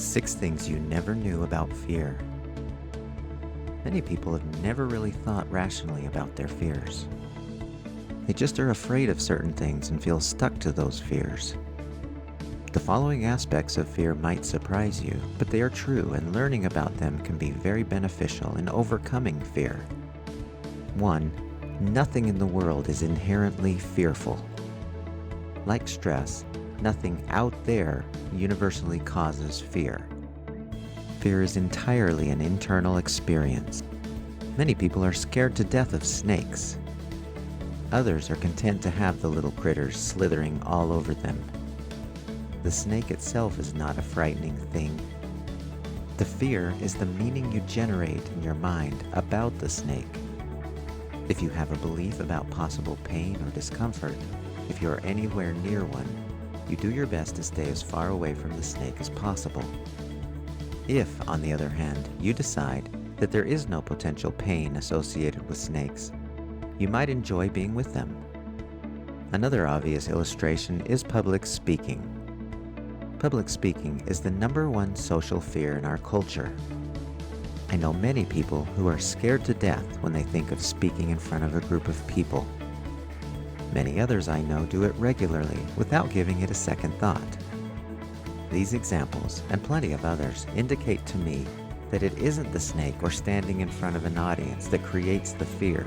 6 things you never knew about fear. Many people have never really thought rationally about their fears. They just are afraid of certain things and feel stuck to those fears. The following aspects of fear might surprise you, but they are true, and learning about them can be very beneficial in overcoming fear. 1. Nothing in the world is inherently fearful. Like stress, nothing out there universally causes fear. Fear is entirely an internal experience. Many people are scared to death of snakes. Others are content to have the little critters slithering all over them. The snake itself is not a frightening thing. The fear is the meaning you generate in your mind about the snake. If you have a belief about possible pain or discomfort, if you are anywhere near one, you do your best to stay as far away from the snake as possible. If, on the other hand, you decide that there is no potential pain associated with snakes, you might enjoy being with them. Another obvious illustration is public speaking. Public speaking is the #1 social fear in our culture. I know many people who are scared to death when they think of speaking in front of a group of people. Many others I know do it regularly without giving it a second thought. These examples, and plenty of others, indicate to me that it isn't the snake or standing in front of an audience that creates the fear.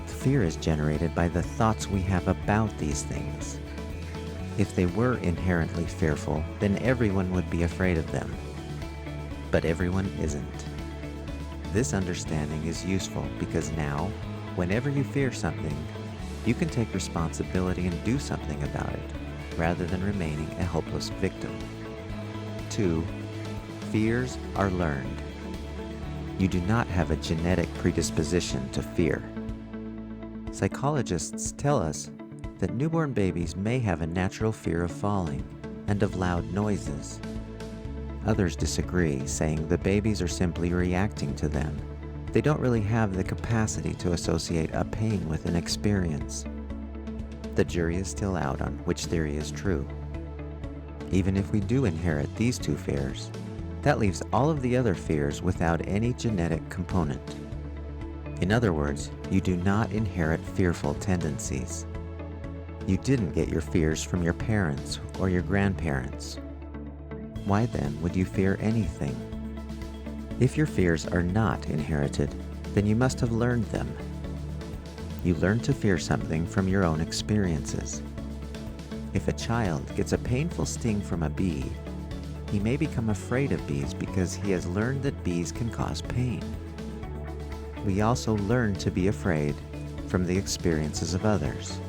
The fear is generated by the thoughts we have about these things. If they were inherently fearful, then everyone would be afraid of them. But everyone isn't. This understanding is useful because now, whenever you fear something, you can take responsibility and do something about it, rather than remaining a helpless victim. 2. Fears are learned. You do not have a genetic predisposition to fear. Psychologists tell us that newborn babies may have a natural fear of falling and of loud noises. Others disagree, saying the babies are simply reacting to them. They don't really have the capacity to associate a pain with an experience. The jury is still out on which theory is true. Even if we do inherit these 2 fears, that leaves all of the other fears without any genetic component. In other words, you do not inherit fearful tendencies. You didn't get your fears from your parents or your grandparents. Why then would you fear anything? If your fears are not inherited, then you must have learned them. You learn to fear something from your own experiences. If a child gets a painful sting from a bee, he may become afraid of bees because he has learned that bees can cause pain. We also learn to be afraid from the experiences of others.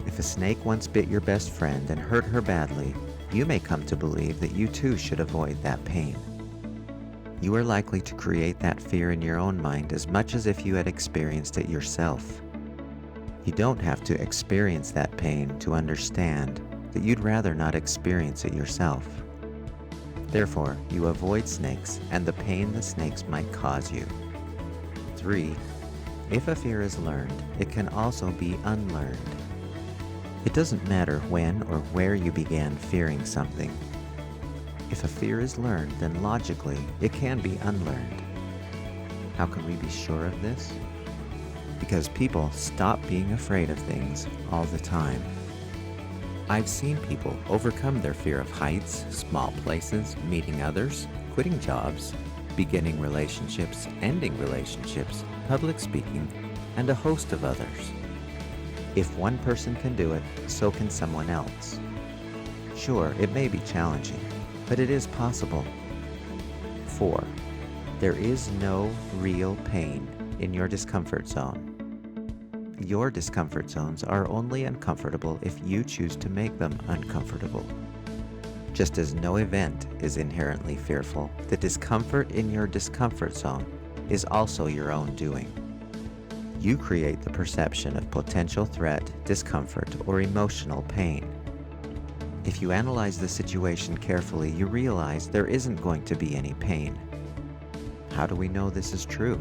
If a snake once bit your best friend and hurt her badly, you may come to believe that you too should avoid that pain. You are likely to create that fear in your own mind as much as if you had experienced it yourself. You don't have to experience that pain to understand that you'd rather not experience it yourself. Therefore, you avoid snakes and the pain the snakes might cause you. 3. If a fear is learned, it can also be unlearned. It doesn't matter when or where you began fearing something. If a fear is learned, then logically, it can be unlearned. How can we be sure of this? Because people stop being afraid of things all the time. I've seen people overcome their fear of heights, small places, meeting others, quitting jobs, beginning relationships, ending relationships, public speaking, and a host of others. If one person can do it, so can someone else. Sure, it may be challenging, but it is possible. 4. There is no real pain in your discomfort zone. Your discomfort zones are only uncomfortable if you choose to make them uncomfortable. Just as no event is inherently fearful, the discomfort in your discomfort zone is also your own doing. You create the perception of potential threat, discomfort, or emotional pain. If you analyze the situation carefully, you realize there isn't going to be any pain. How do we know this is true?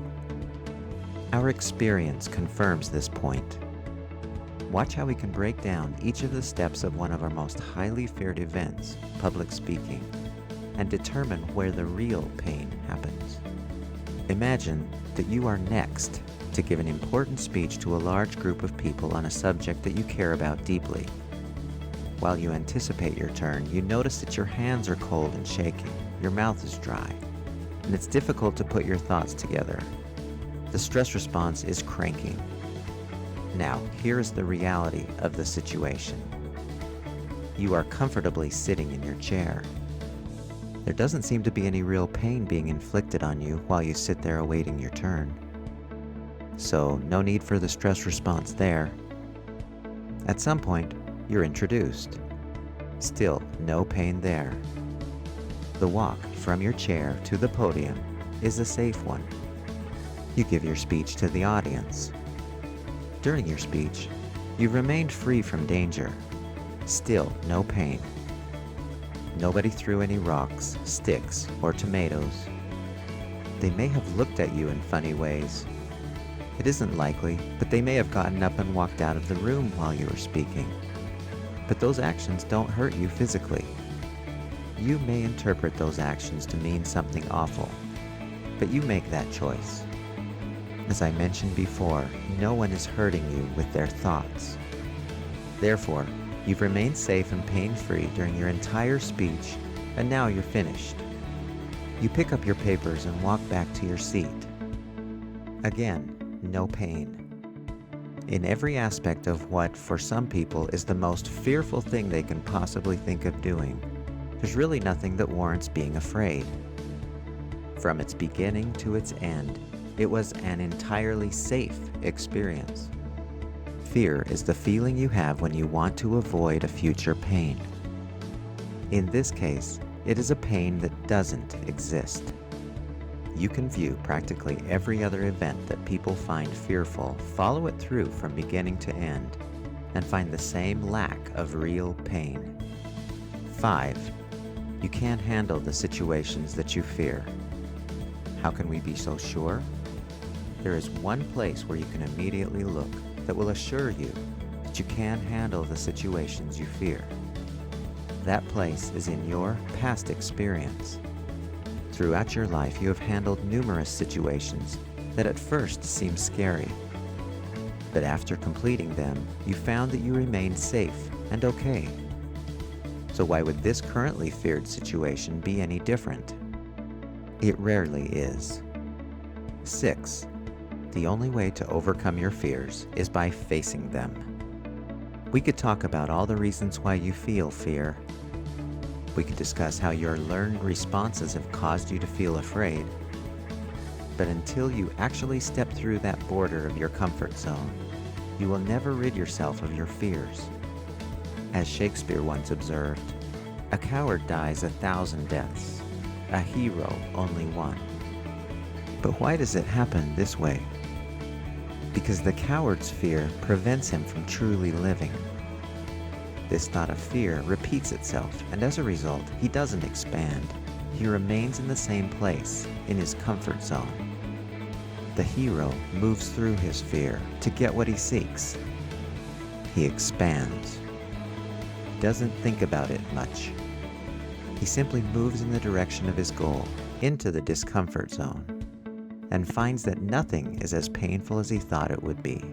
Our experience confirms this point. Watch how we can break down each of the steps of one of our most highly feared events, public speaking. and determine where the real pain happens. Imagine that you are next to give an important speech to a large group of people on a subject that you care about deeply. While you anticipate your turn, you notice that your hands are cold and shaking, your mouth is dry, and it's difficult to put your thoughts together. The stress response is cranking. Now, here is the reality of the situation. You are comfortably sitting in your chair. There doesn't seem to be any real pain being inflicted on you while you sit there awaiting your turn. So, no need for the stress response there. At some point, you're introduced. Still, no pain there. The walk from your chair to the podium is a safe one. You give your speech to the audience. During your speech, you've remained free from danger. Still, no pain. Nobody threw any rocks, sticks, or tomatoes. They may have looked at you in funny ways. It isn't likely, but they may have gotten up and walked out of the room while you were speaking. But those actions don't hurt you physically. You may interpret those actions to mean something awful, but you make that choice. As I mentioned before, no one is hurting you with their thoughts. Therefore, you've remained safe and pain-free during your entire speech, and now you're finished. You pick up your papers and walk back to your seat. Again, no pain. In every aspect of what, for some people, is the most fearful thing they can possibly think of doing, there's really nothing that warrants being afraid. From its beginning to its end, it was an entirely safe experience. Fear is the feeling you have when you want to avoid a future pain. In this case, it is a pain that doesn't exist. You can view practically every other event that people find fearful, follow it through from beginning to end, and find the same lack of real pain. 5. You can't handle the situations that you fear. How can we be so sure? There is one place where you can immediately look that will assure you that you can handle the situations you fear. That place is in your past experience. Throughout your life, you have handled numerous situations that at first seemed scary. But after completing them, you found that you remained safe and okay. So why would this currently feared situation be any different? It rarely is. 6. The only way to overcome your fears is by facing them. We could talk about all the reasons why you feel fear. We could discuss how your learned responses have caused you to feel afraid. But until you actually step through that border of your comfort zone, you will never rid yourself of your fears. As Shakespeare once observed, a coward dies 1,000 deaths, a hero only one. But why does it happen this way? Because the coward's fear prevents him from truly living. This thought of fear repeats itself, and as a result, he doesn't expand. He remains in the same place, in his comfort zone. The hero moves through his fear to get what he seeks. He expands. He doesn't think about it much. He simply moves in the direction of his goal, into the discomfort zone, and finds that nothing is as painful as he thought it would be.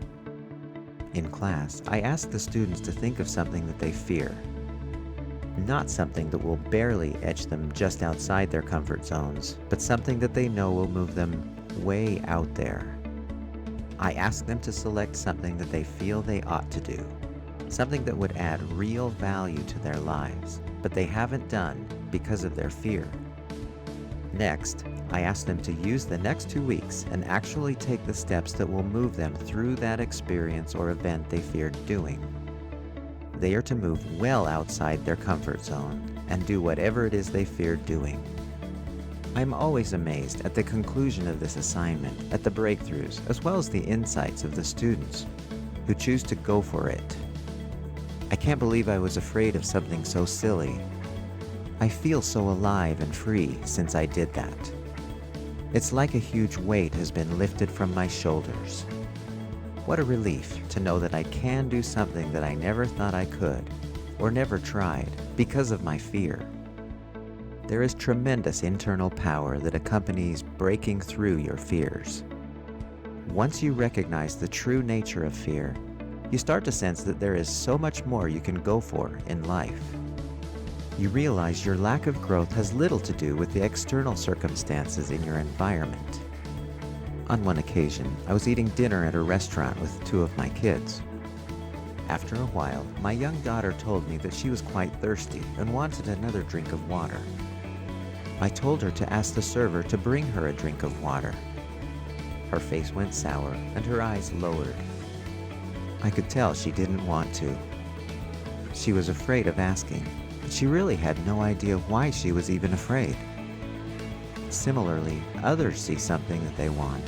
In class, I ask the students to think of something that they fear. Not something that will barely edge them just outside their comfort zones, but something that they know will move them way out there. I ask them to select something that they feel they ought to do, something that would add real value to their lives, but they haven't done because of their fear. Next, I ask them to use the next 2 weeks and actually take the steps that will move them through that experience or event they feared doing. They are to move well outside their comfort zone and do whatever it is they feared doing. I'm always amazed at the conclusion of this assignment, at the breakthroughs, as well as the insights of the students who choose to go for it. I can't believe I was afraid of something so silly. I feel so alive and free since I did that. It's like a huge weight has been lifted from my shoulders. What a relief to know that I can do something that I never thought I could, or never tried, because of my fear. there is tremendous internal power that accompanies breaking through your fears. Once you recognize the true nature of fear, you start to sense that there is so much more you can go for in life. You realize your lack of growth has little to do with the external circumstances in your environment. On one occasion, I was eating dinner at a restaurant with two of my kids. After a while, my young daughter told me that she was quite thirsty and wanted another drink of water. I told her to ask the server to bring her a drink of water. Her face went sour and her eyes lowered. I could tell she didn't want to. She was afraid of asking, but she really had no idea why she was even afraid. Similarly, others see something that they want,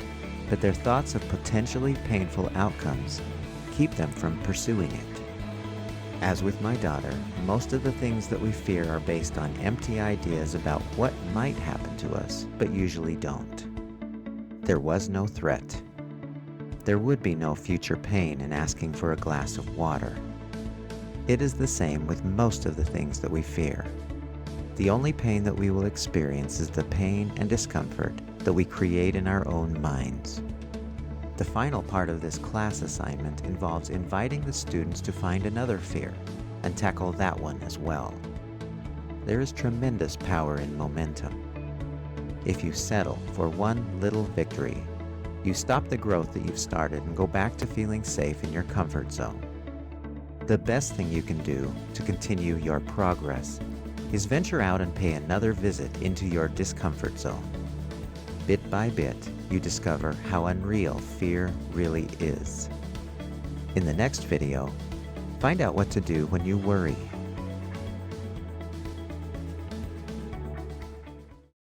but their thoughts of potentially painful outcomes keep them from pursuing it. As with my daughter, most of the things that we fear are based on empty ideas about what might happen to us, but usually don't. There was no threat. There would be no future pain in asking for a glass of water. It is the same with most of the things that we fear. The only pain that we will experience is the pain and discomfort that we create in our own minds. The final part of this class assignment involves inviting the students to find another fear and tackle that one as well. There is tremendous power in momentum. If you settle for one little victory, you stop the growth that you've started and go back to feeling safe in your comfort zone. The best thing you can do to continue your progress is venture out and pay another visit into your discomfort zone. Bit by bit, you discover how unreal fear really is. In the next video, find out what to do when you worry.